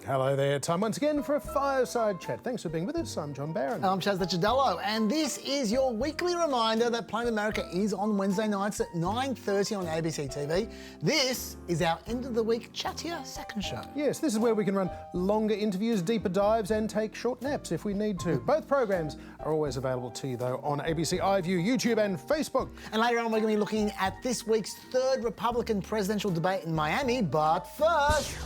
Hello there. Time once again for a fireside chat. Thanks for being with us. I'm John Barron. I'm Chaz Ciadello, and this is your weekly reminder that Planet America is on Wednesday nights at 9:30 on ABC TV. This is our end of the week chattier second show. Yes, this is where we can run longer interviews, deeper dives and take short naps if we need to. Both programs are always available to you though on ABC iView, YouTube and Facebook. And later on we're going to be looking at this week's third Republican presidential debate in Miami, but first...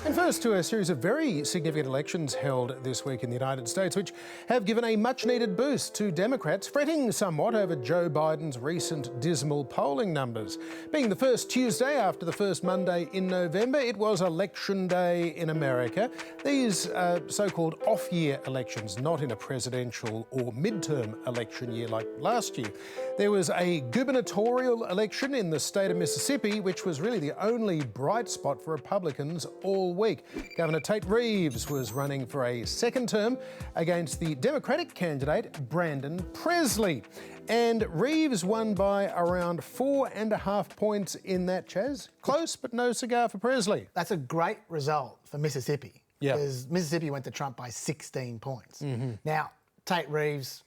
And first to a series of very significant elections held this week in the United States, which have given a much-needed boost to Democrats, fretting somewhat over Joe Biden's recent dismal polling numbers. Being the first Tuesday after the first Monday in November, it was Election Day in America. These so-called off-year elections, not in a presidential or midterm election year like last year. There was a gubernatorial election in the state of Mississippi, which was really the only bright spot for Republicans all week. Governor Tate Reeves was running for a second term against the Democratic candidate Brandon Presley. And Reeves won by around 4.5 points in that, Chaz. Close, but no cigar for Presley. That's a great result for Mississippi. Yeah. Because Mississippi went to Trump by 16 points. Now, Tate Reeves,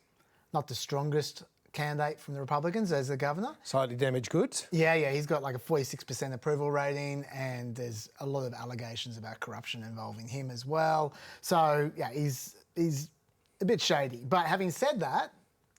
not the strongest candidate from the Republicans as the governor. Slightly damaged goods. Yeah, he's got like a 46% approval rating, and there's a lot of allegations about corruption involving him as well. So, yeah, he's a bit shady. But having said that,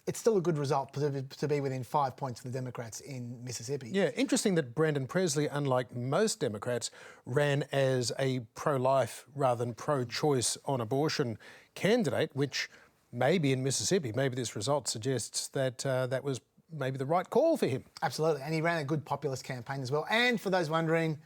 it's still a good result to be within 5 points for the Democrats in Mississippi. Yeah, interesting that Brandon Presley, unlike most Democrats, ran as a pro-life rather than pro-choice on abortion candidate, which maybe in Mississippi, maybe this result suggests that that was maybe the right call for him. Absolutely, and he ran a good populist campaign as well. And for those wondering,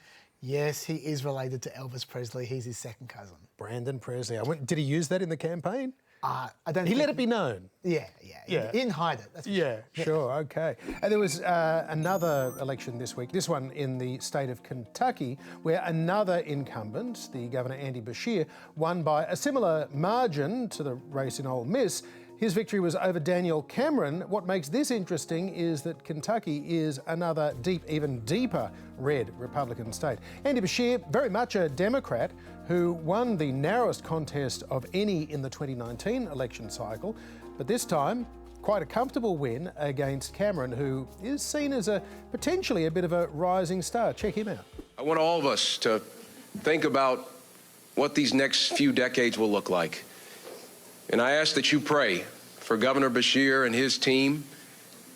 yes, he is related to Elvis Presley. He's his second cousin. Brandon Presley. Did he use that in the campaign? I don't. He let it be known. Yeah. He didn't hide it. That's for Yeah, sure, okay. And there was another election this week, this one in the state of Kentucky, where another incumbent, the Governor Andy Beshear, won by a similar margin to the race in Ole Miss. His victory was over Daniel Cameron. What makes this interesting is that Kentucky is another even deeper red Republican state. Andy Beshear, very much a Democrat, who won the narrowest contest of any in the 2019 election cycle, but this time quite a comfortable win against Cameron, who is seen as potentially a bit of a rising star. Check him out. I want all of us to think about what these next few decades will look like. And I ask that you pray for Governor Beshear and his team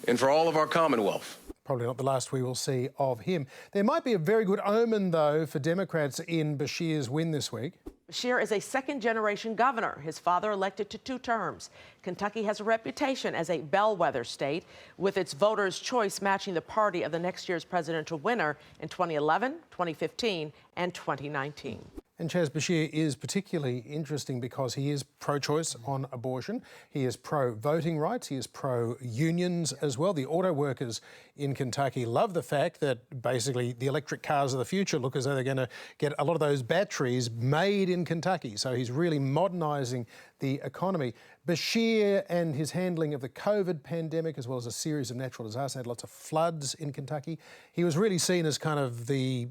and for all of our Commonwealth. Probably not the last we will see of him. There might be a very good omen, though, for Democrats in Beshear's win this week. Beshear is a second-generation governor, his father elected to 2 terms. Kentucky has a reputation as a bellwether state, with its voters' choice matching the party of the next year's presidential winner in 2011, 2015, and 2019. And Chaz, Beshear is particularly interesting because he is pro-choice on abortion. He is pro-voting rights. He is pro-unions as well. The auto workers in Kentucky love the fact that basically the electric cars of the future look as though they're going to get a lot of those batteries made in Kentucky. So he's really modernising the economy. Beshear and his handling of the COVID pandemic, as well as a series of natural disasters, had lots of floods in Kentucky. He was really seen as kind of the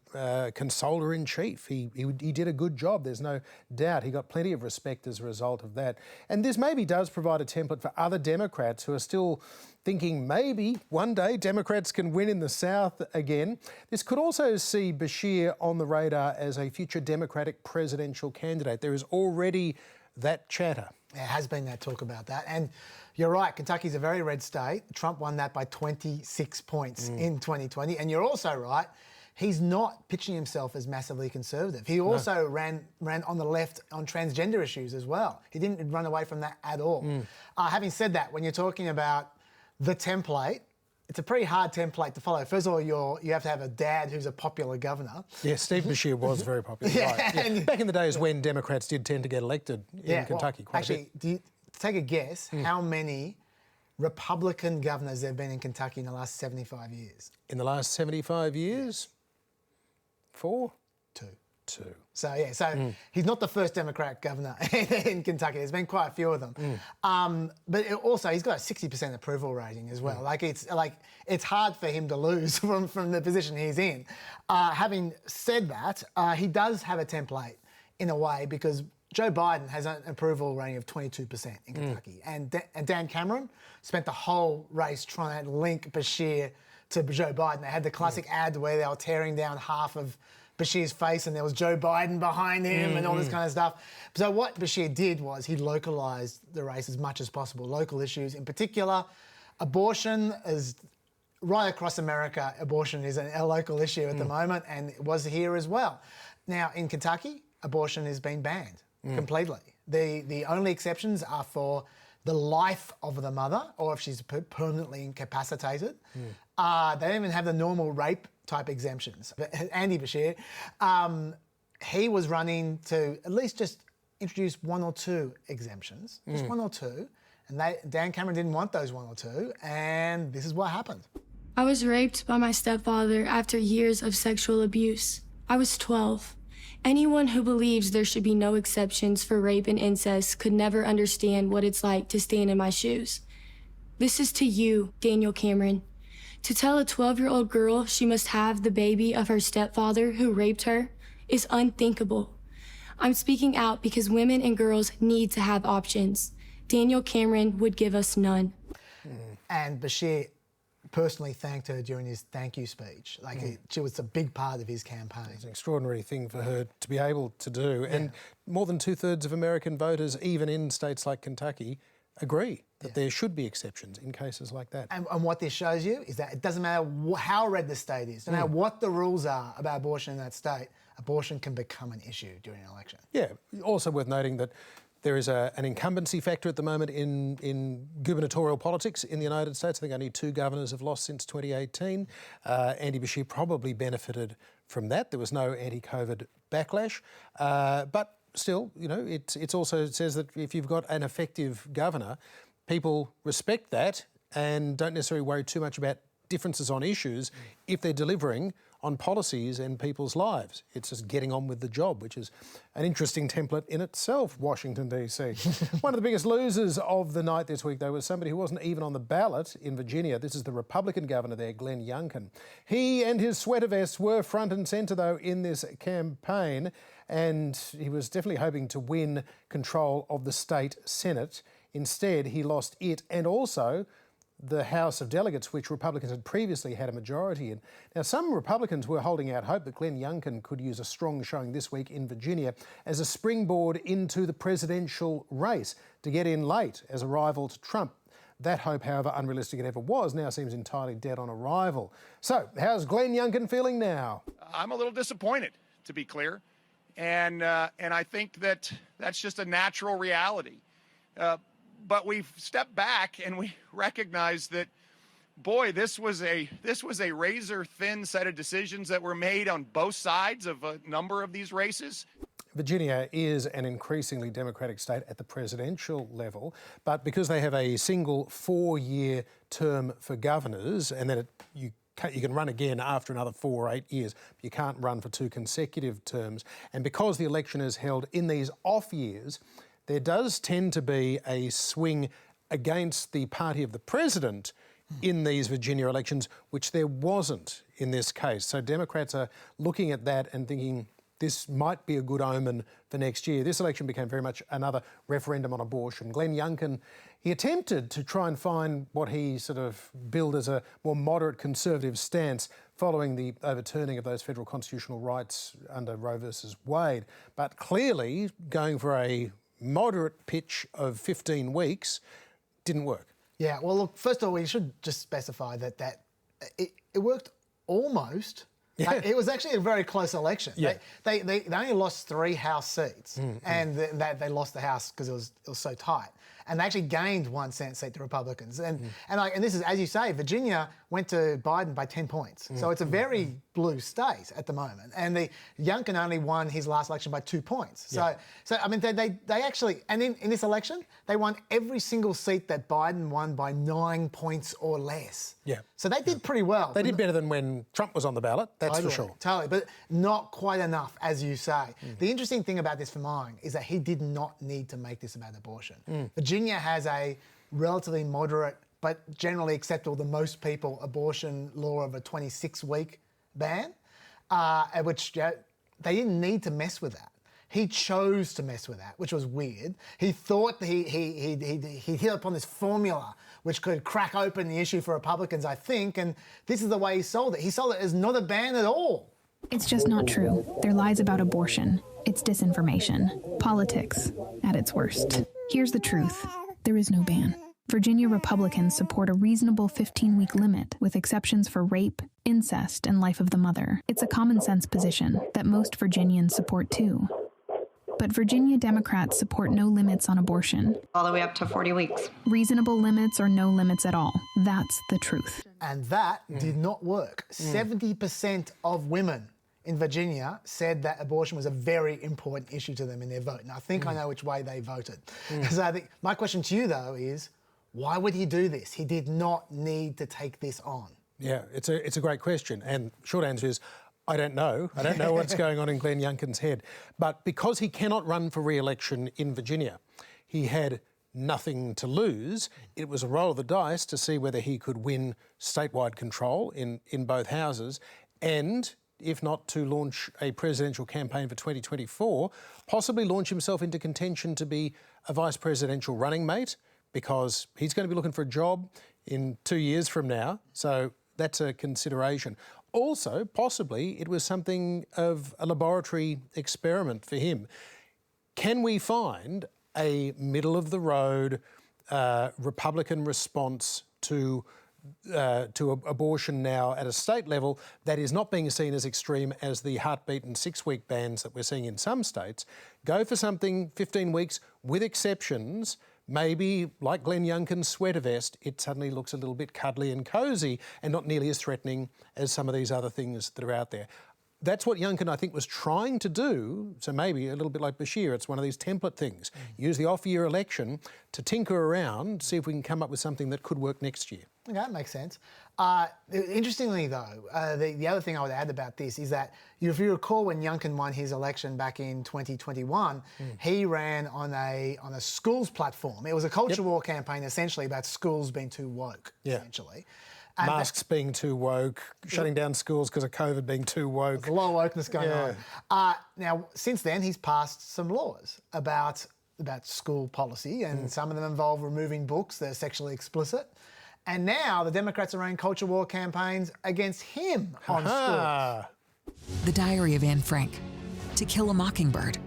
consoler-in-chief. He did a good job, there's no doubt. He got plenty of respect as a result of that. And this maybe does provide a template for other Democrats who are still thinking maybe one day Democrats can win in the South again. This could also see Beshear on the radar as a future Democratic presidential candidate. There is already that chatter. There has been that talk about that. And you're right, Kentucky's a very red state. Trump won that by 26 points in 2020. And you're also right, he's not pitching himself as massively conservative. He also ran on the left on transgender issues as well. He didn't run away from that at all. Having said that, when you're talking about the template, it's a pretty hard template to follow. First of all, you have to have a dad who's a popular governor. Yeah, Steve Beshear was very popular. Right. Yeah. Back in the days when Democrats did tend to get elected in Kentucky quite a bit. Take a guess how many Republican governors there have been in Kentucky in the last 75 years? In the last 75 years? 4? 2. too. So, he's not the first Democrat governor in Kentucky. There's been quite a few of them. But also, he's got a 60% approval rating as well. It's hard for him to lose from the position he's in. Having said that, he does have a template in a way, because Joe Biden has an approval rating of 22% in Kentucky. And Dan Cameron spent the whole race trying to link Bashir to Joe Biden. They had the classic ad where they were tearing down half of Bashir's face and there was Joe Biden behind him and all this kind of stuff. So what Bashir did was he localised the race as much as possible. Local issues, in particular, abortion is right across America. Abortion is a local issue at the moment, and it was here as well. Now, in Kentucky, abortion has been banned completely. The only exceptions are for the life of the mother, or if she's permanently incapacitated. They don't even have the normal rape type exemptions. But Andy Bashir, he was running to at least just introduce one or two exemptions, just one or two. And Dan Cameron didn't want those one or two, and this is what happened. I was raped by my stepfather after years of sexual abuse. I was 12. Anyone who believes there should be no exceptions for rape and incest could never understand what it's like to stand in my shoes. This is to you, Daniel Cameron. To tell a 12-year-old girl she must have the baby of her stepfather who raped her is unthinkable. I'm speaking out because women and girls need to have options. Daniel Cameron would give us none. And Bashir personally thanked her during his thank you speech. She was a big part of his campaign. It's an extraordinary thing for her to be able to do. And more than 2/3 of American voters, even in states like Kentucky, agree that there should be exceptions in cases like that. And what this shows you is that it doesn't matter how red the state is, no matter what the rules are about abortion in that state, abortion can become an issue during an election. Yeah. Also worth noting that there is an incumbency factor at the moment in gubernatorial politics in the United States. I think only 2 governors have lost since 2018. Andy Bashir probably benefited from that. There was no anti-COVID backlash. But still, it also says that if you've got an effective governor, people respect that and don't necessarily worry too much about differences on issues if they're delivering on policies and people's lives. It's just getting on with the job, which is an interesting template in itself, Washington, DC. One of the biggest losers of the night this week, though, was somebody who wasn't even on the ballot in Virginia. This is the Republican governor there, Glenn Youngkin. He and his sweater vests were front and centre, though, in this campaign, and he was definitely hoping to win control of the state Senate. Instead, he lost it and also the House of Delegates, which Republicans had previously had a majority in. Now, some Republicans were holding out hope that Glenn Youngkin could use a strong showing this week in Virginia as a springboard into the presidential race to get in late as a rival to Trump. That hope, however unrealistic it ever was, now seems entirely dead on arrival. So, how's Glenn Youngkin feeling now? I'm a little disappointed, to be clear, and I think that's just a natural reality. But we've stepped back and we recognize that, boy, this was a razor-thin set of decisions that were made on both sides of a number of these races. Virginia is an increasingly Democratic state at the presidential level, but because they have a single 4-year term for governors, and then you can run again after another 4 or 8 years, but you can't run for 2 consecutive terms. And because the election is held in these off years, there does tend to be a swing against the party of the president in these Virginia elections, which there wasn't in this case. So Democrats are looking at that and thinking this might be a good omen for next year. This election became very much another referendum on abortion. Glenn Youngkin, he attempted to try and find what he sort of billed as a more moderate conservative stance following the overturning of those federal constitutional rights under Roe versus Wade. But clearly going for a moderate pitch of 15 weeks didn't work. Yeah, well, look, first of all, we should just specify that it worked almost. Yeah. It was actually a very close election. Yeah. They only lost 3 House seats, and they lost the House because it was so tight. and they actually gained 1 Senate seat, the Republicans. And this is, as you say, Virginia went to Biden by 10 points. So it's a very blue state at the moment. And Youngkin only won his last election by 2 points. So I mean, they actually, and in this election, they won every single seat that Biden won by 9 points or less. Yeah. So they did pretty well. They did better than when Trump was on the ballot, that's for sure. Totally, but not quite enough, as you say. The interesting thing about this for mine is that he did not need to make this about abortion. Virginia has a relatively moderate, but generally acceptable to most people, abortion law of a 26-week ban, which they didn't need to mess with that. He chose to mess with that, which was weird. He thought that he hit upon this formula which could crack open the issue for Republicans, I think, and this is the way he sold it. He sold it as not a ban at all. It's just not true. They're lies about abortion. It's disinformation. Politics at its worst. Here's the truth. There is no ban. Virginia Republicans support a reasonable 15-week limit with exceptions for rape, incest, and life of the mother. It's a common-sense position that most Virginians support too. But Virginia Democrats support no limits on abortion. All the way up to 40 weeks. Reasonable limits or no limits at all. That's the truth. And that did not work. 70% of women in Virginia said that abortion was a very important issue to them in their vote. And I think I know which way they voted. So I think my question to you, though, is why would he do this? He did not need to take this on. Yeah, it's a great question. And short answer is, I don't know. I don't know what's going on in Glenn Youngkin's head. But because he cannot run for re-election in Virginia, he had nothing to lose. It was a roll of the dice to see whether he could win statewide control in both houses and, if not to launch a presidential campaign for 2024, possibly launch himself into contention to be a vice presidential running mate, because he's going to be looking for a job in 2 years from now. So that's a consideration. Also, possibly, it was something of a laboratory experiment for him. Can we find a middle-of-the-road Republican response to abortion now at a state level that is not being seen as extreme as the heartbeat and 6-week bans that we're seeing in some states? Go for something 15 weeks with exceptions. Maybe, like Glenn Youngkin's sweater vest, it suddenly looks a little bit cuddly and cosy and not nearly as threatening as some of these other things that are out there. That's what Youngkin, I think, was trying to do. So maybe a little bit like Bashir, it's one of these template things. Use the off-year election to tinker around, see if we can come up with something that could work next year. Okay, that makes sense. Interestingly, though, the other thing I would add about this is that if you recall when Youngkin won his election back in 2021, he ran on a schools platform. It was a culture war campaign essentially about schools being too woke, essentially. And masks being too woke, shutting down schools because of COVID being too woke. There's a lot of wokeness going on. Now, since then, he's passed some laws about school policy, and some of them involve removing books that are sexually explicit. And now the Democrats are running culture war campaigns against him on schools. The Diary of Anne Frank, To Kill a Mockingbird.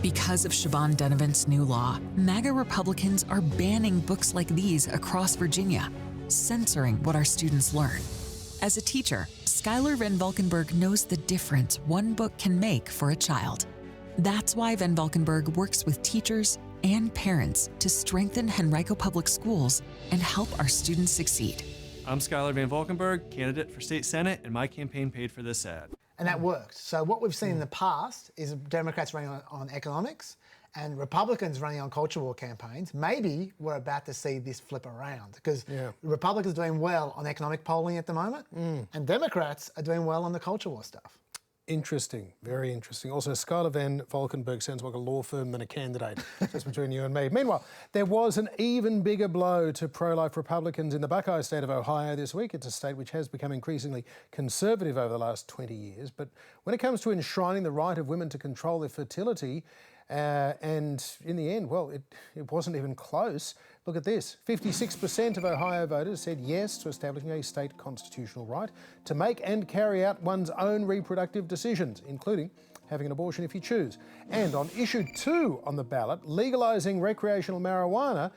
Because of Siobhan Donovan's new law, MAGA Republicans are banning books like these across Virginia, censoring what our students learn. As a teacher, Skylar Van Valkenburg knows the difference one book can make for a child. That's why Van Valkenburg works with teachers and parents to strengthen Henrico Public Schools and help our students succeed. I'm Skylar Van Valkenburg, candidate for state senate, and my campaign paid for this ad. And that worked. So what we've seen in the past is Democrats running on economics and Republicans running on culture war campaigns. Maybe we're about to see this flip around because Republicans are doing well on economic polling at the moment and Democrats are doing well on the culture war stuff. Interesting, very interesting. Also, Skylar Van Valkenburg sounds like a law firm than a candidate, just between you and me. Meanwhile, there was an even bigger blow to pro-life Republicans in the Buckeye state of Ohio this week. It's a state which has become increasingly conservative over the last 20 years. But when it comes to enshrining the right of women to control their fertility, and in the end, well, it wasn't even close. Look at this. 56% of Ohio voters said yes to establishing a state constitutional right to make and carry out one's own reproductive decisions, including having an abortion if you choose. And on issue 2 on the ballot, legalising recreational marijuana,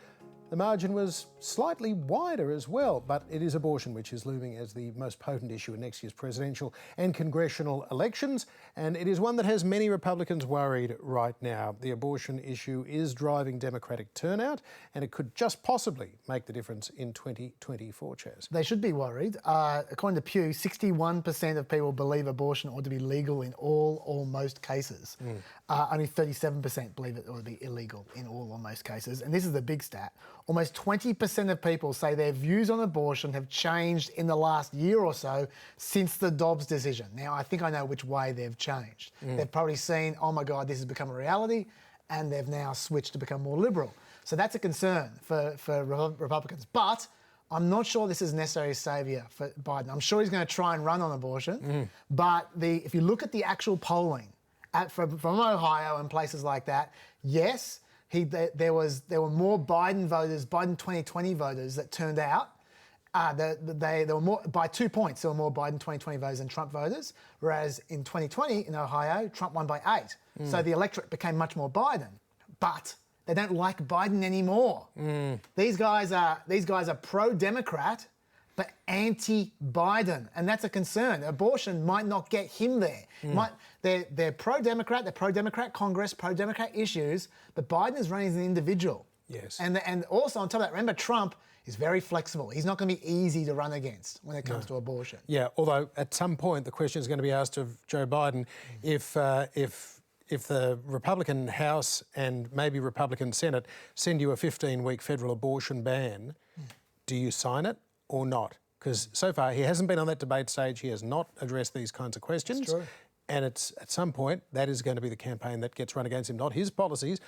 the margin was slightly wider as well. But it is abortion which is looming as the most potent issue in next year's presidential and congressional elections. And it is one that has many Republicans worried right now. The abortion issue is driving Democratic turnout, and it could just possibly make the difference in 2024, Chaz. They should be worried. According to Pew, 61% of people believe abortion ought to be legal in all or most cases. Only 37% believe it ought to be illegal in all or most cases. And this is the big stat. Almost 20% of people say their views on abortion have changed in the last year or so since the Dobbs decision. Now, I think I know which way they've changed. They've probably seen, oh my God, this has become a reality, and they've now switched to become more liberal. So that's a concern for Republicans. But I'm not sure this is a necessary saviour for Biden. I'm sure he's going to try and run on abortion. But if you look at the actual polling from Ohio and places like that, yes, there were more Biden voters, Biden 2020 voters that turned out. There were more, by 2 points, there were more Biden 2020 voters than Trump voters, whereas in 2020 in Ohio, Trump won by 8. So the electorate became much more Biden. But they don't like Biden anymore. These guys are pro-Democrat, but anti-Biden, and that's a concern. Abortion might not get him there. They're pro-Democrat, they're pro-Democrat Congress, pro-Democrat issues, but Biden is running as an individual. Yes. And also on top of that, remember Trump is very flexible. He's not going to be easy to run against when it comes to abortion. Yeah, although at some point the question is going to be asked of Joe Biden if the Republican House and maybe Republican Senate send you a 15-week federal abortion ban, do you sign it or not? Because so far he hasn't been on that debate stage. He has not addressed these kinds of questions. That's true. And it's at some point that is going to be the campaign that gets run against him, not his policies,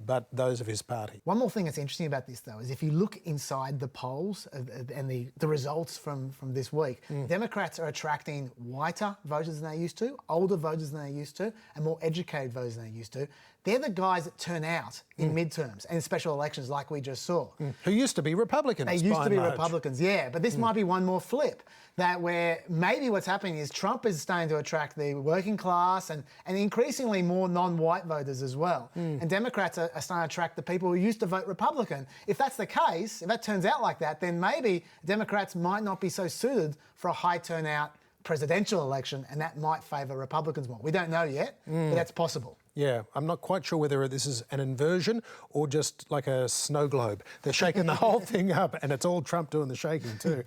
but those of his party. One more thing that's interesting about this, though, is if you look inside the polls and the results from this week, Democrats are attracting whiter voters than they used to, older voters than they used to, and more educated voters than they used to. They're the guys that turn out in midterms and in special elections like we just saw. Who used to be Republicans. They used to be Republicans, yeah. But this might be one more flip, that where maybe what's happening is Trump is starting to attract the working class and increasingly more non-white voters as well. And Democrats are starting to attract the people who used to vote Republican. If that's the case, if that turns out like that, then maybe Democrats might not be so suited for a high turnout presidential election, and that might favour Republicans more. We don't know yet, but that's possible. Yeah, I'm not quite sure whether this is an inversion or just like a snow globe. They're shaking the whole thing up, and it's all Trump doing the shaking too.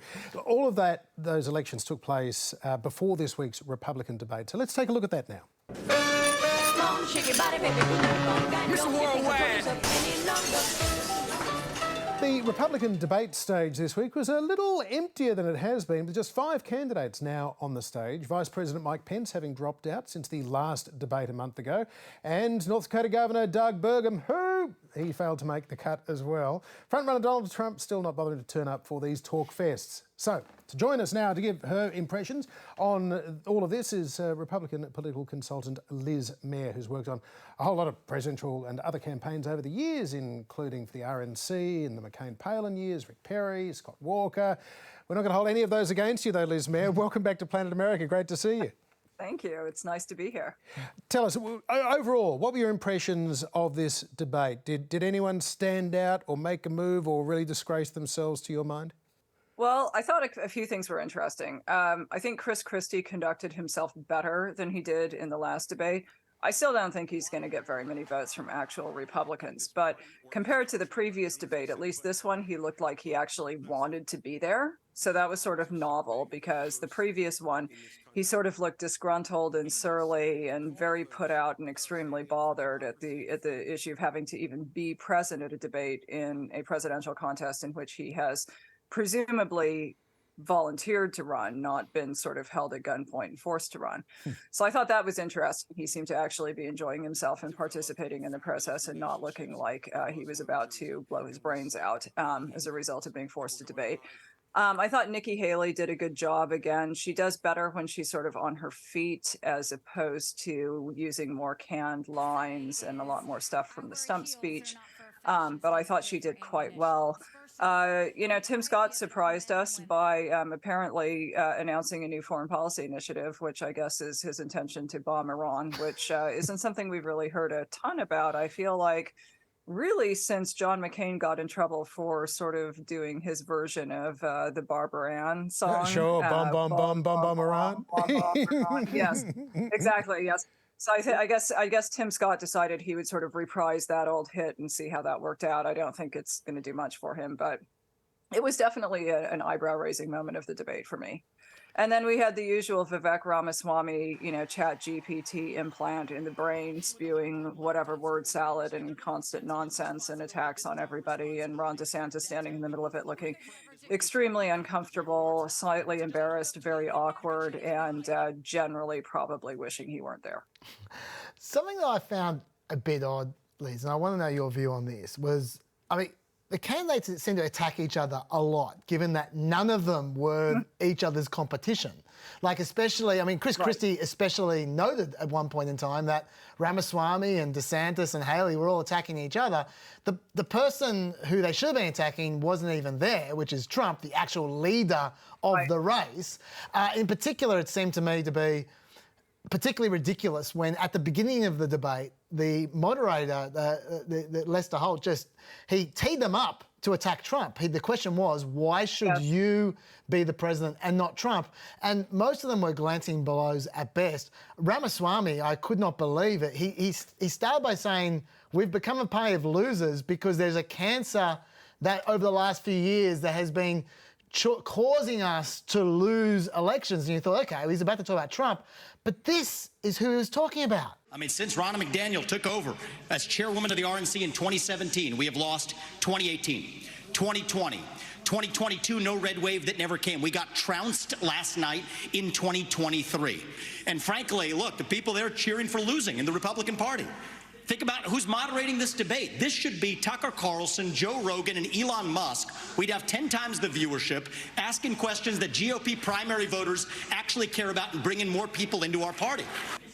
All of those elections took place before this week's Republican debate. So let's take a look at that now. Mr. Worldwide. The Republican debate stage this week was a little emptier than it has been, with just 5 candidates now on the stage. Vice President Mike Pence having dropped out since the last debate a month ago, and North Dakota Governor Doug Burgum, he failed to make the cut as well. Frontrunner Donald Trump still not bothering to turn up for these talk fests. So, to join us now to give her impressions on all of this is Republican political consultant Liz Mair, who's worked on a whole lot of presidential and other campaigns over the years, including for the RNC in the McCain-Palin years, Rick Perry, Scott Walker. We're not going to hold any of those against you, though, Liz Mair. Welcome back to Planet America. Great to see you. Thank you. It's nice to be here. Tell us, overall, what were your impressions of this debate? Did anyone stand out or make a move or really disgrace themselves to your mind? Well, I thought a few things were interesting. I think Chris Christie conducted himself better than he did in the last debate. I still don't think he's going to get very many votes from actual Republicans. But compared to the previous debate, at least this one, he looked like he actually wanted to be there. So that was sort of novel, because the previous one, he sort of looked disgruntled and surly and very put out and extremely bothered at the issue of having to even be present at a debate in a presidential contest in which he has presumably volunteered to run, not been sort of held at gunpoint and forced to run. So I thought that was interesting. He seemed to actually be enjoying himself and participating in the process and not looking like he was about to blow his brains out as a result of being forced to debate. I thought Nikki Haley did a good job again. She does better when she's sort of on her feet as opposed to using more canned lines and a lot more stuff from the stump speech. But I thought she did quite well. Tim Scott surprised us by apparently announcing a new foreign policy initiative, which I guess is his intention to bomb Iran, which isn't something we've really heard a ton about. I feel like really since John McCain got in trouble for sort of doing his version of the Barbara Ann song. Sure, bum, bum, bum, bum, bum, around. Yes, exactly, yes. So I guess Tim Scott decided he would sort of reprise that old hit and see how that worked out. I don't think it's going to do much for him, but it was definitely an eyebrow-raising moment of the debate for me. And then we had the usual Vivek Ramaswamy, Chat GPT implant in the brain, spewing whatever word salad and constant nonsense and attacks on everybody. And Ron DeSantis standing in the middle of it looking extremely uncomfortable, slightly embarrassed, very awkward, and generally probably wishing he weren't there. Something that I found a bit odd, Liz, and I want to know your view on this, was, the candidates seem to attack each other a lot, given that none of them were each other's competition. Like especially, Chris Christie especially noted at one point in time that Ramaswamy and DeSantis and Haley were all attacking each other. The person who they should have been attacking wasn't even there, which is Trump, the actual leader of the race. In particular, it seemed to me to be particularly ridiculous when at the beginning of the debate, the moderator, the Lester Holt, he teed them up to attack Trump. The question was, why should you be the president and not Trump? And most of them were glancing blows at best. Ramaswamy, I could not believe it. He started by saying, we've become a party of losers because there's a cancer that over the last few years that has been causing us to lose elections. And you thought, okay, he's about to talk about Trump. But this is who he was talking about. Since Ronna McDaniel took over as chairwoman of the RNC in 2017, we have lost 2018, 2020, 2022, no red wave that never came. We got trounced last night in 2023. And frankly, look, the people there are cheering for losing in the Republican Party. Think about who's moderating this debate. This should be Tucker Carlson, Joe Rogan, and Elon Musk. We'd have 10 times the viewership, asking questions that GOP primary voters actually care about and bringing more people into our party.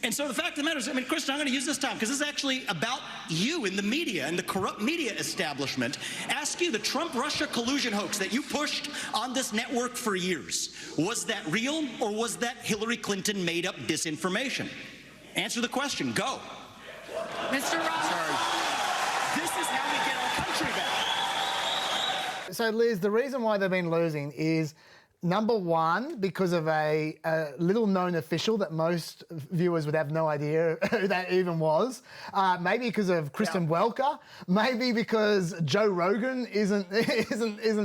And so the fact of the matter is, Kristen, I'm going to use this time because this is actually about you in the media and the corrupt media establishment. Ask you, the Trump-Russia collusion hoax that you pushed on this network for years, was that real or was that Hillary Clinton made-up disinformation? Answer the question. Go. Mr. Roberts. This is how we get our country back. So, Liz, the reason why they've been losing is, number one, because of a little-known official that most viewers would have no idea who that even was. Maybe because of Kristen Welker. Maybe because Joe Rogan isn't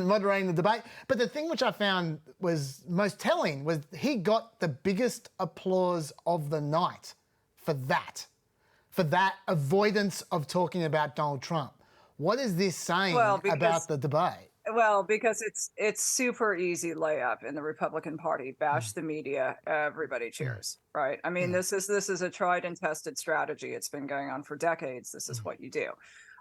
moderating the debate. But the thing which I found was most telling was he got the biggest applause of the night for that avoidance of talking about Donald Trump. What is this saying about the debate? Well, because it's super easy layup in the Republican Party. Bash the media, everybody cheers, right? This is a tried and tested strategy. It's been going on for decades. This is what you do.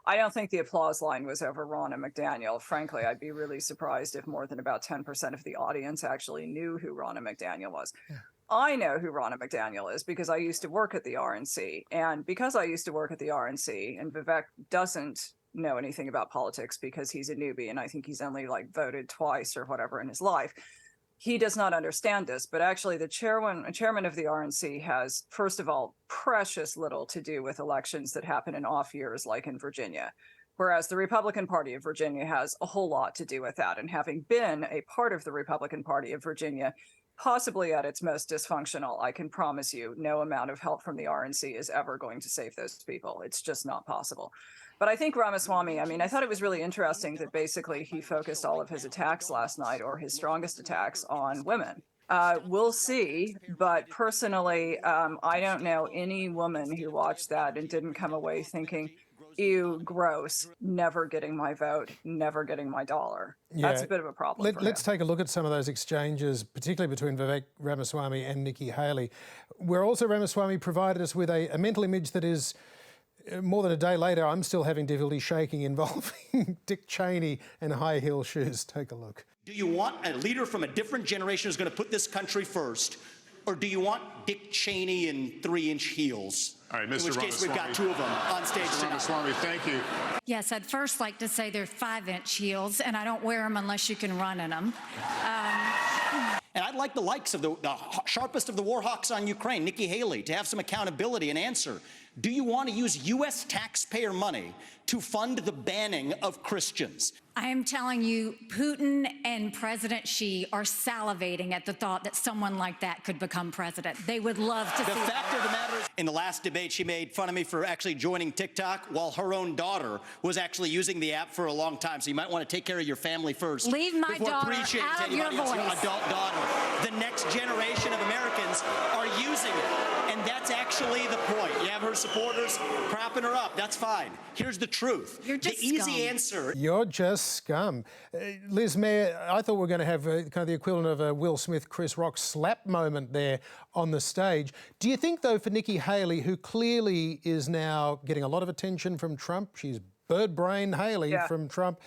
I don't think the applause line was over Ronna McDaniel. Frankly, I'd be really surprised if more than about 10% of the audience actually knew who Ronna McDaniel was. Yeah. I know who Ronna McDaniel is because I used to work at the RNC. And because I used to work at the RNC, and Vivek doesn't know anything about politics because he's a newbie, and I think he's only voted twice or whatever in his life, he does not understand this. But actually, the chairman of the RNC has, first of all, precious little to do with elections that happen in off years like in Virginia. Whereas the Republican Party of Virginia has a whole lot to do with that. And having been a part of the Republican Party of Virginia, possibly at its most dysfunctional, I can promise you no amount of help from the RNC is ever going to save those people. It's just not possible. But I think Ramaswamy, I thought it was really interesting that basically he focused all of his attacks last night, or his strongest attacks, on women. We'll see, but personally, I don't know any woman who watched that and didn't come away thinking, ew, gross, never getting my vote, never getting my dollar. Yeah. That's a bit of a problem. Let's take a look at some of those exchanges, particularly between Vivek Ramaswamy and Nikki Haley, where also Ramaswamy provided us with a mental image that is, more than a day later, I'm still having difficulty shaking, involving Dick Cheney and high heel shoes. Take a look. Do you want a leader from a different generation who's going to put this country first? Or do you want Dick Cheney in 3-inch heels? All right, Mr. In which case, we've got 2 of them on stage tonight. Ramaswamy, thank you. Yes, I'd first like to say they're 5-inch heels, and I don't wear them unless you can run in them. And I'd I'd like the likes of the sharpest of the war hawks on Ukraine, Nikki Haley, to have some accountability and answer. Do you want to use U.S. taxpayer money to fund the banning of Christians? I am telling you, Putin and President Xi are salivating at the thought that someone like that could become president. They would love to see The fact of the matter is, in the last debate, she made fun of me for actually joining TikTok while her own daughter was actually using the app for a long time. So you might want to take care of your family first. Leave my before daughter preaching out to of your anybody else's voice. adult daughter. The next generation of Americans are using it. And that's actually the point. You have her supporters propping her up. That's fine. Here's the truth. You're just the easy scum. answer. You're just scum. Liz, Mair, I thought we were going to have kind of the equivalent of a Will Smith, Chris Rock slap moment there on the stage. Do you think, though, for Nikki Haley, who clearly is now getting a lot of attention from Trump, she's bird brain Haley from Trump,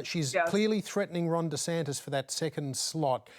she's clearly threatening Ron DeSantis for that second slot.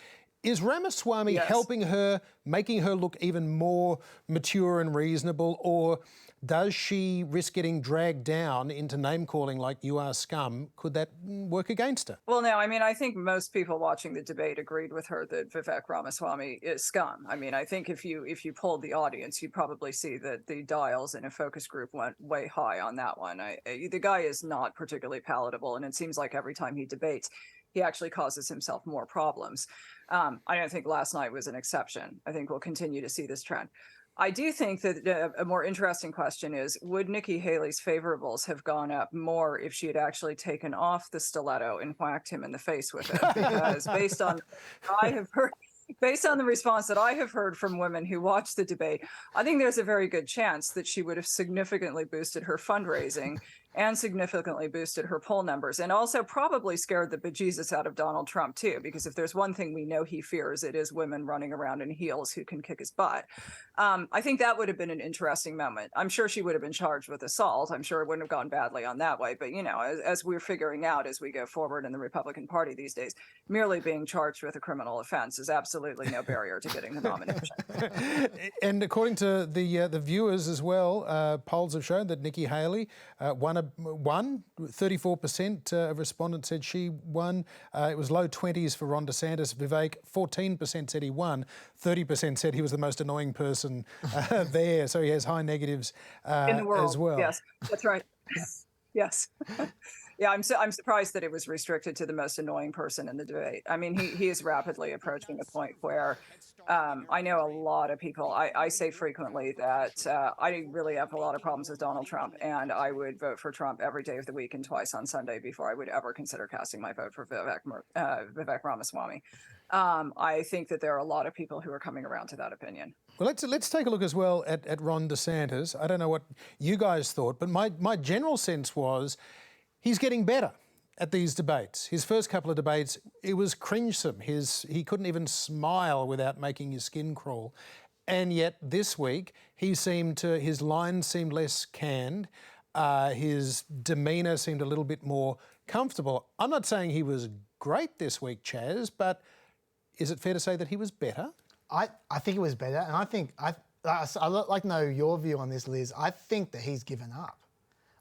Is Ramaswamy helping her, making her look even more mature and reasonable, or does she risk getting dragged down into name-calling like you are scum? Could that work against her? Well, no, I mean, I think most people watching the debate agreed with her that Vivek Ramaswamy is scum. I mean, I think if you polled the audience, you'd probably see that the dials in a focus group went way high on that one. The guy is not particularly palatable, and it seems like every time he debates, he actually causes himself more problems. I don't think last night was an exception. I think we'll continue to see this trend. I do think that a more interesting question is, would Nikki Haley's favorables have gone up more if she had actually taken off the stiletto and whacked him in the face with it? Because based on the response that I have heard from women who watched the debate, I think there's a very good chance that she would have significantly boosted her fundraising and significantly boosted her poll numbers, and also probably scared the bejesus out of Donald Trump too, because if there's one thing we know he fears, it is women running around in heels who can kick his butt. I think that would have been an interesting moment. I'm sure she would have been charged with assault. I'm sure it wouldn't have gone badly on that way. But, you know, as we're figuring out as we go forward in the Republican Party these days, merely being charged with a criminal offense is absolutely no barrier to getting the nomination. And according to the viewers as well, polls have shown that Nikki Haley won. 34% of respondents said she won. It was low 20s for Ron DeSantis. Vivek, 14% said he won. 30% said he was the most annoying person there. So he has high negatives in the world, as well. Yes, that's right. Yes. Yeah, I'm surprised that it was restricted to the most annoying person in the debate. I mean, he is rapidly approaching a point where I know a lot of people. I say frequently that I really have a lot of problems with Donald Trump, and I would vote for Trump every day of the week and twice on Sunday before I would ever consider casting my vote for Vivek Ramaswamy. I think that there are a lot of people who are coming around to that opinion. Well, let's take a look as well at Ron DeSantis. I don't know what you guys thought, but my general sense was he's getting better at these debates. His first couple of debates, it was cringesome. He couldn't even smile without making his skin crawl. And yet this week, his lines seemed less canned. His demeanour seemed a little bit more comfortable. I'm not saying he was great this week, Chaz, but is it fair to say that he was better? I think it was better, and I think I'd like to know your view on this, Liz. I think that he's given up.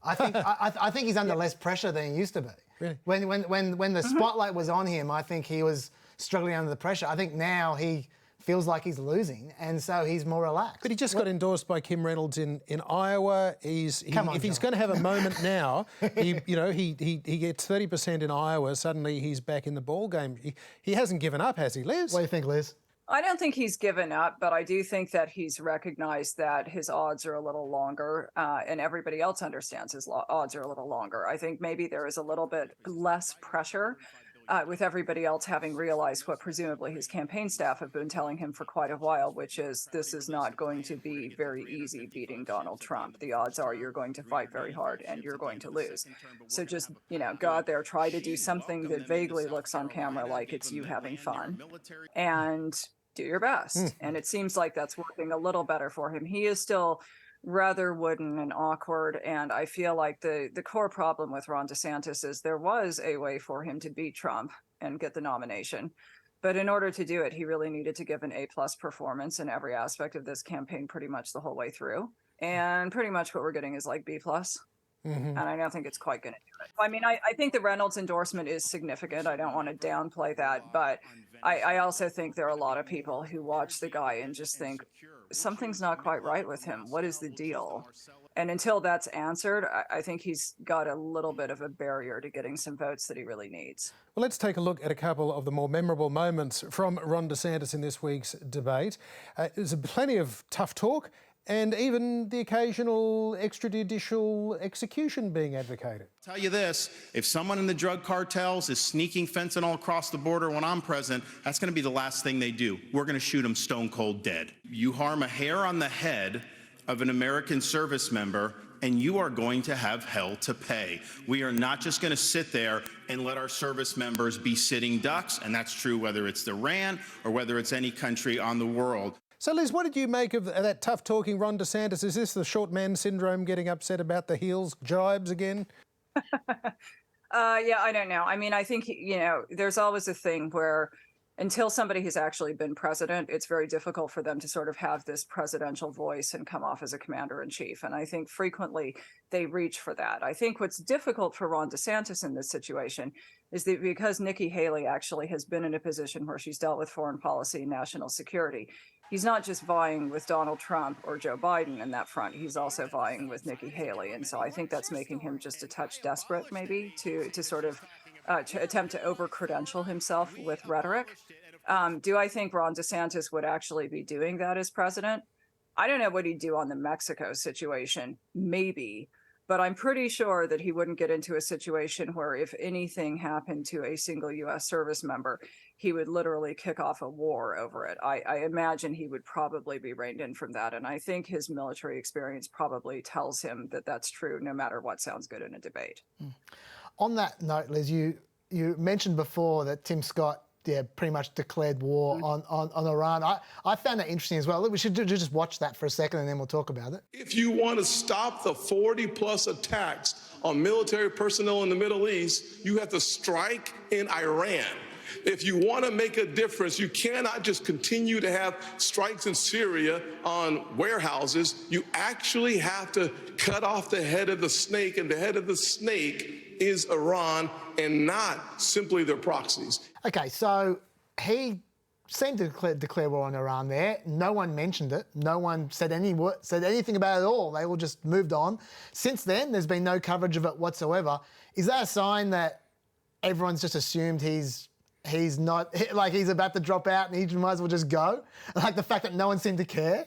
I think he's under less pressure than he used to be. Really? When the spotlight was on him, I think he was struggling under the pressure. I think now he feels like he's losing, and so he's more relaxed. But he just got endorsed by Kim Reynolds in Iowa. If he's going to have a moment now, he gets 30% in Iowa. Suddenly he's back in the ball game. He hasn't given up, has he, Liz? What do you think, Liz? I don't think he's given up, but I do think that he's recognized that his odds are a little longer, and everybody else understands his odds are a little longer. I think maybe there is a little bit less pressure with everybody else having realized what presumably his campaign staff have been telling him for quite a while, which is this is not going to be very easy beating Donald Trump. The odds are you're going to fight very hard and you're going to lose. So just, go out there, try to do something that vaguely looks on camera like it's you having fun, and do your best. And it seems like that's working a little better for him. He is still rather wooden and awkward, and I feel like the core problem with Ron DeSantis is there was a way for him to beat Trump and get the nomination, but in order to do it, he really needed to give an A+ performance in every aspect of this campaign pretty much the whole way through, and pretty much what we're getting is like B+. And I don't think it's quite going to do it. I mean, I think the Reynolds endorsement is significant. I don't want to downplay that, but I also think there are a lot of people who watch the guy and just think something's not quite right with him. What is the deal? And until that's answered, I think he's got a little bit of a barrier to getting some votes that he really needs. Well, let's take a look at a couple of the more memorable moments from Ron DeSantis in this week's debate. There's plenty of tough talk and even the occasional extrajudicial execution being advocated. Tell you this, if someone in the drug cartels is sneaking fentanyl across the border when I'm president, that's going to be the last thing they do. We're going to shoot them stone cold dead. You harm a hair on the head of an American service member, and you are going to have hell to pay. We are not just going to sit there and let our service members be sitting ducks, and that's true whether it's Iran or whether it's any country on the world. So, Liz, what did you make of that tough-talking Ron DeSantis? Is this the short man syndrome getting upset about the heels jibes again? Yeah, I don't know. I mean, I think, there's always a thing where until somebody has actually been president, it's very difficult for them to sort of have this presidential voice and come off as a commander-in-chief. And I think frequently they reach for that. I think what's difficult for Ron DeSantis in this situation is that because Nikki Haley actually has been in a position where she's dealt with foreign policy and national security, he's not just vying with Donald Trump or Joe Biden in that front. He's also vying with Nikki Haley. And so I think that's making him just a touch desperate, maybe, to sort of to attempt to over-credential himself with rhetoric. Do I think Ron DeSantis would actually be doing that as president? I don't know what he'd do on the Mexico situation, maybe. But I'm pretty sure that he wouldn't get into a situation where if anything happened to a single U.S. service member, he would literally kick off a war over it. I imagine he would probably be reined in from that. And I think his military experience probably tells him that that's true, no matter what sounds good in a debate. On that note, Liz, you mentioned before that Tim Scott pretty much declared war on Iran. I found that interesting as well. Look, we should just watch that for a second and then we'll talk about it. If you want to stop the 40-plus attacks on military personnel in the Middle East, you have to strike in Iran. If you want to make a difference, you cannot just continue to have strikes in Syria on warehouses. You actually have to cut off the head of the snake, and the head of the snake is Iran and not simply their proxies. Okay, so he seemed to declare war on Iran there. No one mentioned it. No one said anything about it at all. They all just moved on. Since then, there's been no coverage of it whatsoever. Is that a sign that everyone's just assumed he's not, like he's about to drop out and he might as well just go? Like the fact that no one seemed to care?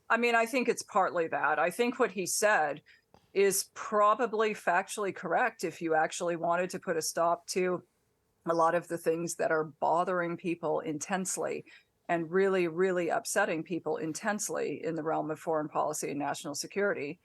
I mean, I think it's partly that. I think what he said is probably factually correct if you actually wanted to put a stop to a lot of the things that are bothering people intensely and really, really upsetting people intensely in the realm of foreign policy and national security.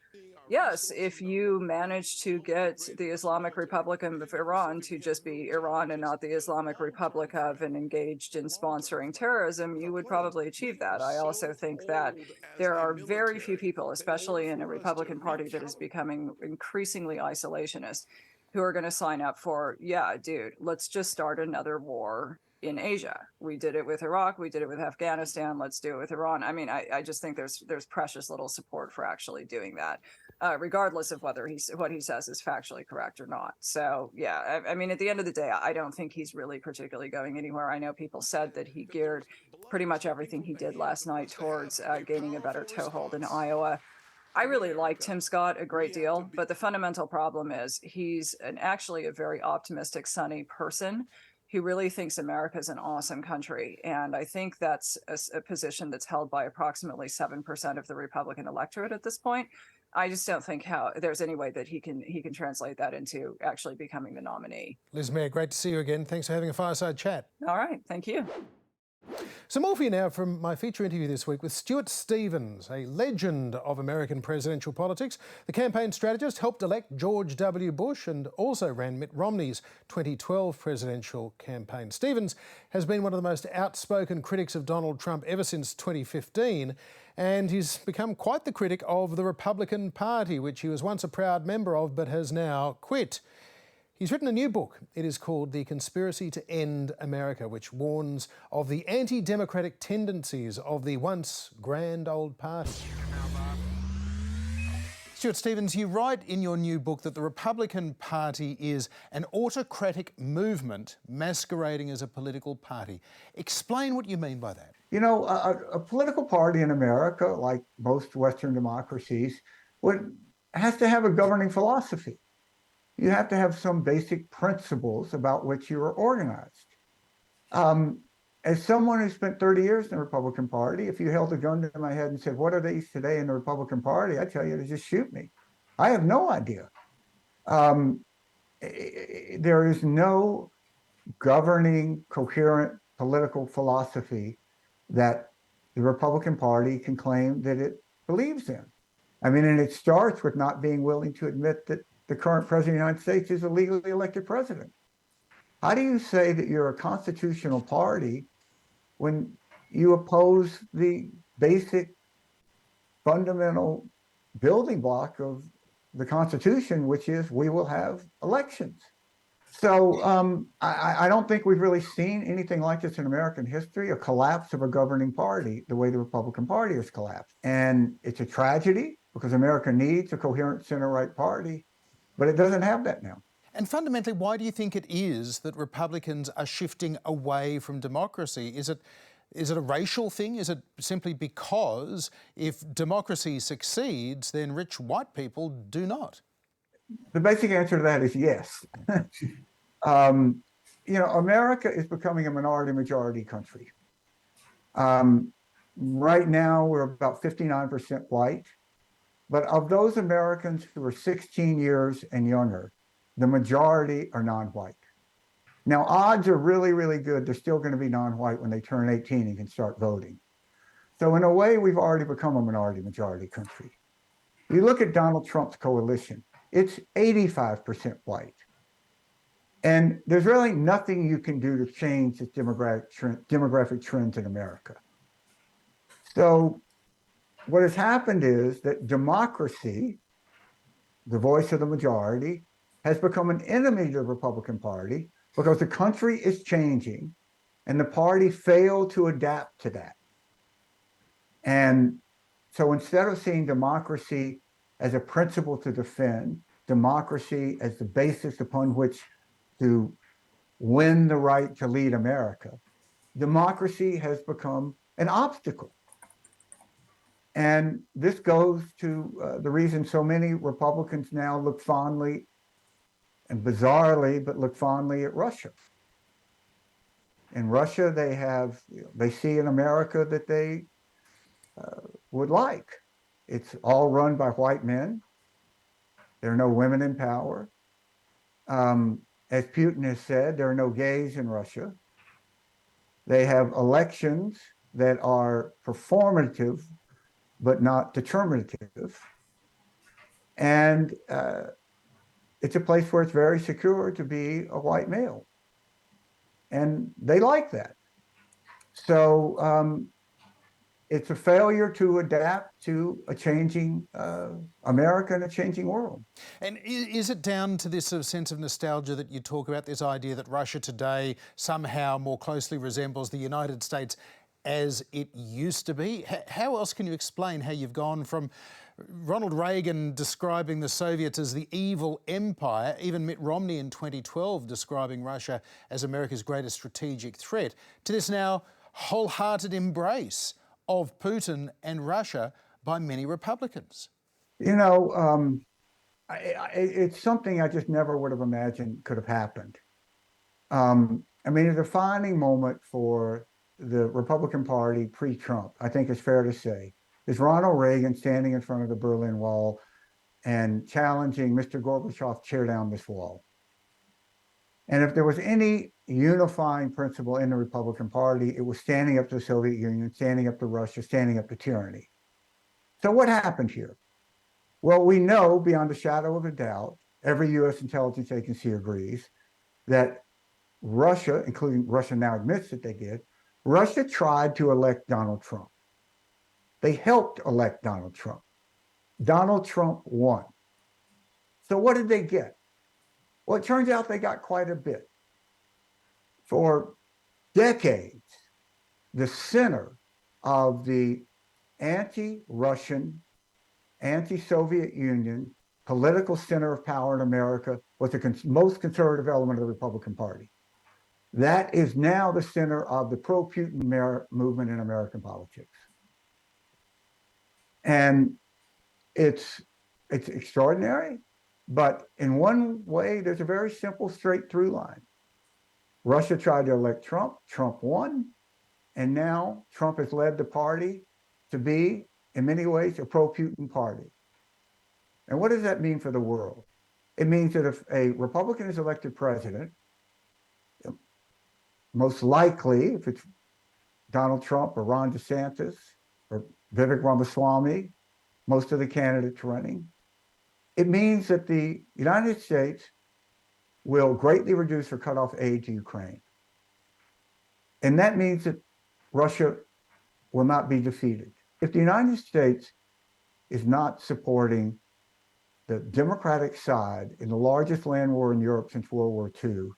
Yes, if you manage to get the Islamic Republic of Iran to just be Iran and not the Islamic Republic of and engaged in sponsoring terrorism, you would probably achieve that. I also think that there are very few people, especially in a Republican Party that is becoming increasingly isolationist, who are going to sign up for, yeah, dude, let's just start another war in Asia. We did it with Iraq. We did it with Afghanistan. Let's do it with Iran. I mean, I just think there's precious little support for actually doing that, regardless of whether what he says is factually correct or not. So, yeah, I mean, at the end of the day, I don't think he's really particularly going anywhere. I know people said that he geared pretty much everything he did last night towards gaining a better toehold in Iowa. I really like Tim Scott a great deal, but the fundamental problem is he's actually a very optimistic, sunny person who really thinks America is an awesome country. And I think that's a position that's held by approximately 7% of the Republican electorate at this point. I just don't think there's any way that he can translate that into actually becoming the nominee. Liz Mair, great to see you again. Thanks for having a fireside chat. All right, thank you. Some more for you now from my feature interview this week with Stuart Stevens, a legend of American presidential politics. The campaign strategist helped elect George W. Bush and also ran Mitt Romney's 2012 presidential campaign. Stevens has been one of the most outspoken critics of Donald Trump ever since 2015, and he's become quite the critic of the Republican Party, which he was once a proud member of but has now quit. He's written a new book. It is called The Conspiracy to End America, which warns of the anti-democratic tendencies of the once grand old party. Stuart Stevens, you write in your new book that the Republican Party is an autocratic movement masquerading as a political party. Explain what you mean by that. You know, a political party in America, like most Western democracies, has to have a governing philosophy. You have to have some basic principles about which you are organized. As someone who spent 30 years in the Republican Party, if you held a gun to my head and said, what are these today in the Republican Party? I'd tell you to just shoot me. I have no idea. There is no governing, coherent political philosophy that the Republican Party can claim that it believes in. I mean, and it starts with not being willing to admit that the current president of the United States is a legally elected president. How do you say that you're a constitutional party when you oppose the basic fundamental building block of the Constitution, which is we will have elections? So I don't think we've really seen anything like this in American history, a collapse of a governing party the way the Republican Party has collapsed. And it's a tragedy because America needs a coherent center-right party, but it doesn't have that now. And fundamentally, why do you think it is that Republicans are shifting away from democracy? Is it a racial thing? Is it simply because if democracy succeeds, then rich white people do not? The basic answer to that is yes. You know, America is becoming a minority-majority country. Right now, we're about 59% white. But of those Americans who are 16 years and younger, the majority are non-white. Now, odds are really, really good. They're still going to be non-white when they turn 18 and can start voting. So in a way, we've already become a minority-majority country. You look at Donald Trump's coalition, it's 85% white. And there's really nothing you can do to change the demographic trends in America. So what has happened is that democracy, the voice of the majority, has become an enemy to the Republican Party because the country is changing and the party failed to adapt to that. And so instead of seeing democracy as a principle to defend, democracy as the basis upon which to win the right to lead America, democracy has become an obstacle. And this goes to the reason so many Republicans now look fondly and bizarrely, but look fondly at Russia. In Russia, they see an America that they would like. It's all run by white men. There are no women in power. As Putin has said, there are no gays in Russia. They have elections that are performative, but not determinative. And it's a place where it's very secure to be a white male. And they like that. So it's a failure to adapt to a changing America and a changing world. And is it down to this sort of sense of nostalgia that you talk about, this idea that Russia today somehow more closely resembles the United States as it used to be? How else can you explain how you've gone from Ronald Reagan describing the Soviets as the evil empire, even Mitt Romney in 2012 describing Russia as America's greatest strategic threat, to this now wholehearted embrace of Putin and Russia by many Republicans? You know, it's something I just never would have imagined could have happened. I mean, a defining moment for the Republican Party pre-Trump, I think it's fair to say, is Ronald Reagan standing in front of the Berlin Wall and challenging Mr. Gorbachev, tear down this wall. And if there was any unifying principle in the Republican Party, it was standing up to the Soviet Union, standing up to Russia, standing up to tyranny. So what happened here? Well, we know beyond a shadow of a doubt, every U.S. intelligence agency agrees that Russia, including Russia now admits that they did, Russia tried to elect Donald Trump. They helped elect Donald Trump. Donald Trump won. So what did they get? Well, it turns out they got quite a bit. For decades, the center of the anti-Russian, anti-Soviet Union, political center of power in America, was the most conservative element of the Republican Party. That is now the center of the pro-Putin movement in American politics. And it's extraordinary, but in one way, there's a very simple straight through line. Russia tried to elect Trump, Trump won, and now Trump has led the party to be, in many ways, a pro-Putin party. And what does that mean for the world? It means that if a Republican is elected president, most likely, if it's Donald Trump or Ron DeSantis or Vivek Ramaswamy, most of the candidates running, it means that the United States will greatly reduce or cut off aid to Ukraine. And that means that Russia will not be defeated. If the United States is not supporting the Democratic side in the largest land war in Europe since World War II,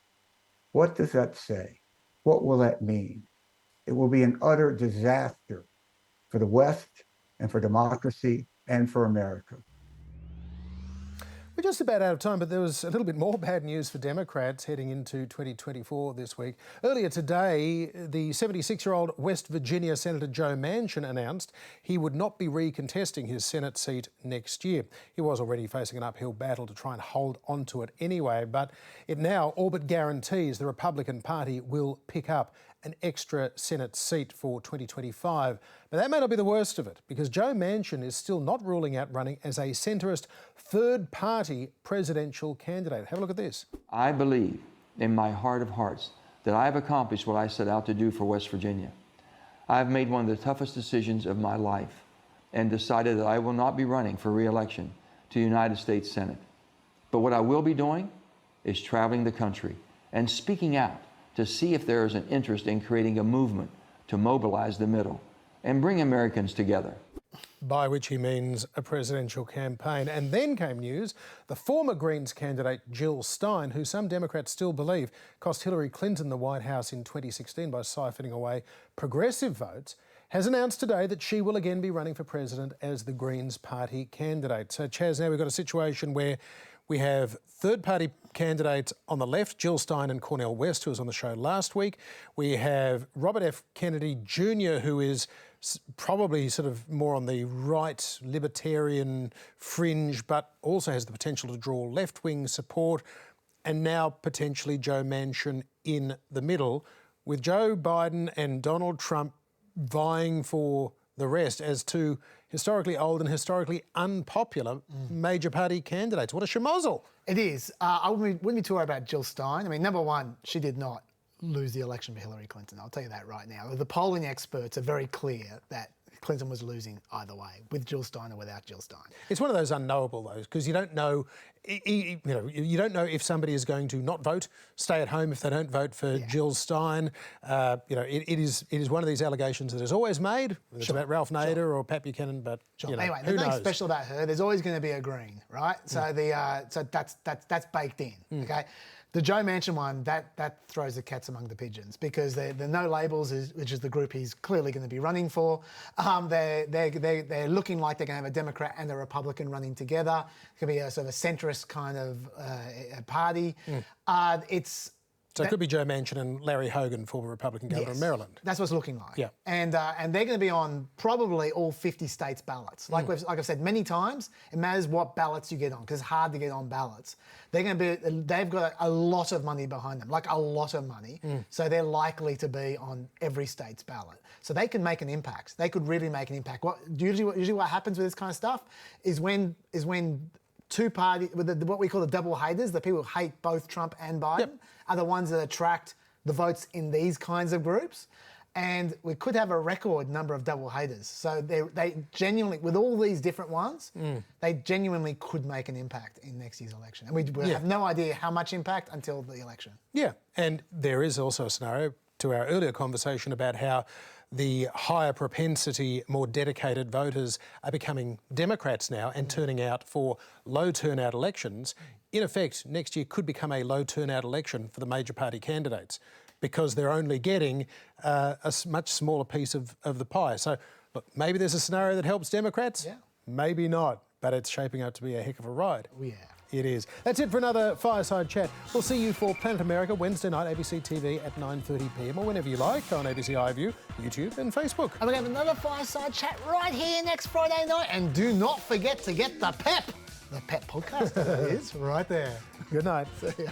what does that say? What will that mean? It will be an utter disaster for the West and for democracy and for America. We're just about out of time, but there was a little bit more bad news for Democrats heading into 2024 this week. Earlier today, the 76-year-old West Virginia Senator Joe Manchin announced he would not be recontesting his Senate seat next year. He was already facing an uphill battle to try and hold onto it anyway, but it now all but guarantees the Republican Party will pick up an extra Senate seat for 2025. But that may not be the worst of it, because Joe Manchin is still not ruling out running as a centrist third-party presidential candidate. Have a look at this. I believe in my heart of hearts that I have accomplished what I set out to do for West Virginia. I have made one of the toughest decisions of my life and decided that I will not be running for re-election to the United States Senate. But what I will be doing is traveling the country and speaking out to see if there is an interest in creating a movement to mobilize the middle and bring Americans together. By which he means a presidential campaign. And then came news, the former Greens candidate Jill Stein, who some Democrats still believe cost Hillary Clinton the White House in 2016 by siphoning away progressive votes, has announced today that she will again be running for president as the Greens party candidate. So, Chaz, now we've got a situation where we have third-party candidates on the left, Jill Stein and Cornel West, who was on the show last week. We have Robert F. Kennedy Jr., who is probably sort of more on the right libertarian fringe, but also has the potential to draw left-wing support. And now potentially Joe Manchin in the middle, with Joe Biden and Donald Trump vying for the rest as two historically old and historically unpopular major party candidates. What a schmozzle. It is. I wouldn't be too worried about Jill Stein. I mean, number one, she did not lose the election for Hillary Clinton. I'll tell you that right now. The polling experts are very clear that Clinton was losing either way, with Jill Stein or without Jill Stein. It's one of those unknowable, though, because you don't know, you don't know if somebody is going to not vote, stay at home if they don't vote for Jill Stein. It is one of these allegations that is always made. It's about Ralph Nader or Pat Buchanan, but Anyway, who there's knows? nothing special about her. There's always going to be a Green, right? So that's baked in. Okay. The Joe Manchin one, that throws the cats among the pigeons, because the No Labels, which is the group he's clearly going to be running for, they're looking like they're going to have a Democrat and a Republican running together. It could be a sort of a centrist kind of party. So it could be Joe Manchin and Larry Hogan, former Republican governor of Maryland. That's what it's looking like. Yeah. And they're going to be on probably all 50 states' ballots. Like I've said many times, it matters what ballots you get on, because it's hard to get on ballots. They've got a lot of money behind them, like a lot of money. So they're likely to be on every state's ballot. So they can make an impact. They could really make an impact. Usually what happens with this kind of stuff is when two parties, what we call the double haters, the people who hate both Trump and Biden, are the ones that attract the votes in these kinds of groups. And we could have a record number of double haters. So they genuinely, with all these different ones, they genuinely could make an impact in next year's election. And we have no idea how much impact until the election. Yeah, and there is also a scenario to our earlier conversation about how the higher propensity, more dedicated voters are becoming Democrats now and turning out for low turnout elections. In effect, next year could become a low turnout election for the major party candidates, because they're only getting a much smaller piece of the pie. So, look, maybe there's a scenario that helps Democrats, maybe not. but it's shaping up to be a heck of a ride. Oh, yeah. It is. That's it for another Fireside Chat. We'll see you for Planet America Wednesday night, ABC TV at 9:30 p.m. or whenever you like on ABC iView, YouTube and Facebook. And we're going to have another Fireside Chat right here next Friday night. And do not forget to get the PEP. The PEP podcast, that is, right there. Good night. See ya.